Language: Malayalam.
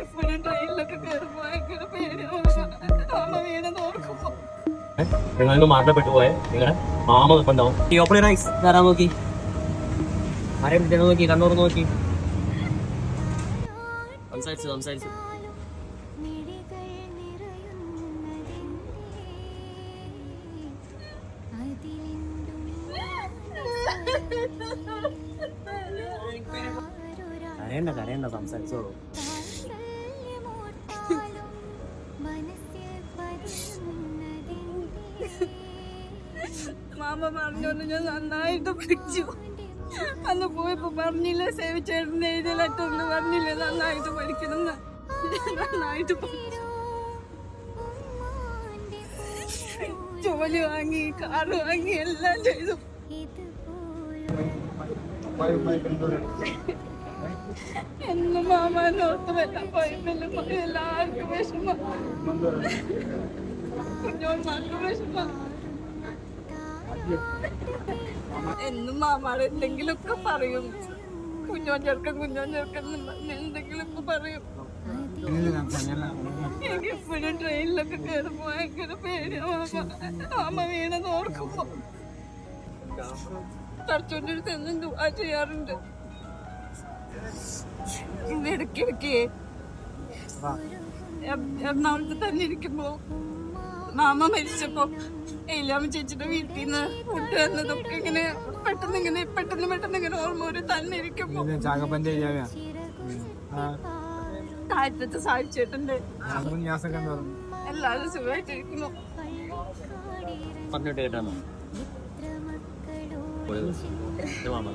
എപ്പോഴും ട്രെയിനിലൊക്കെ കയറുമ്പോ ഭയങ്കര പേടിയാണ്. മാമ വീണെന്ന് ഓർക്കുമ്പോ നിങ്ങൾ മരണപ്പെട്ടു പോയെ നിങ്ങളുടെ മാമ ഉണ്ടാവും. ഈ ഓപ്പൺ ഐസ് ധാരാ നോക്കി ആരെയും പിറ്റേന്ന് നോക്കി കണ്ണൂർ നോക്കി സംസാരിച്ചു കരയണ്ട സംസാരിച്ചോളൂ. മാമ പറഞ്ഞോണ്ട് ഞാൻ നന്നായിട്ട് പഠിച്ചു. അന്ന് പോയപ്പോ പറഞ്ഞില്ലേ, സേവിച്ചേട്ടൻ്റെ എഴുതിയ ലെറ്ററിൽ പറഞ്ഞില്ലേ നന്നായിട്ട് പഠിക്കണം. നന്നായിട്ട് പഠിച്ചു, ജോലി വാങ്ങി, കാറ് വാങ്ങി, എല്ലാം ചെയ്തു. എന്നും മാമാനോർത്ത് വരാൻ പോയപ്പോ എല്ലാവർക്കും വിഷമം, കുഞ്ഞോന്മാർക്ക് വിഷമം. എന്നും മാമാട് എന്തെങ്കിലുമൊക്കെ പറയും, കുഞ്ഞോൻ ചെറുക്കൻ എന്തെങ്കിലുമൊക്കെ പറയും. എനിക്ക് എപ്പോഴും ട്രെയിനിലൊക്കെ കയറുമ്പോ ഭയങ്കര പേടിയാണ്. മാമ വീണെന്ന് ഓർക്കുമ്പോ തടച്ചോണ്ടിരുത്ത് എന്നും ദുആ ചെയ്യാറുണ്ട്. ഇന്ന് ഇടയ്ക്കിടയ്ക്ക് എറണാകുളത്ത് തന്നെ ഇരിക്കുമ്പോ മാമ മരിച്ചപ്പോ ഏലാമ്മ ചേച്ചിയുടെ വീട്ടിൽ നിന്ന് ഫുഡ് വന്നതൊക്കെ ഇങ്ങനെ പെട്ടെന്ന് ഇങ്ങനെ ഓർമ്മ ഒരു തന്നെ ഇരിക്കുമ്പോ താഴത്തെ സാധിച്ചിട്ടുണ്ട്. എല്ലാവരും സുഖമായിട്ടിരിക്കുന്നു. പറഞ്ഞിട്ട് കേട്ടാണോ മാമ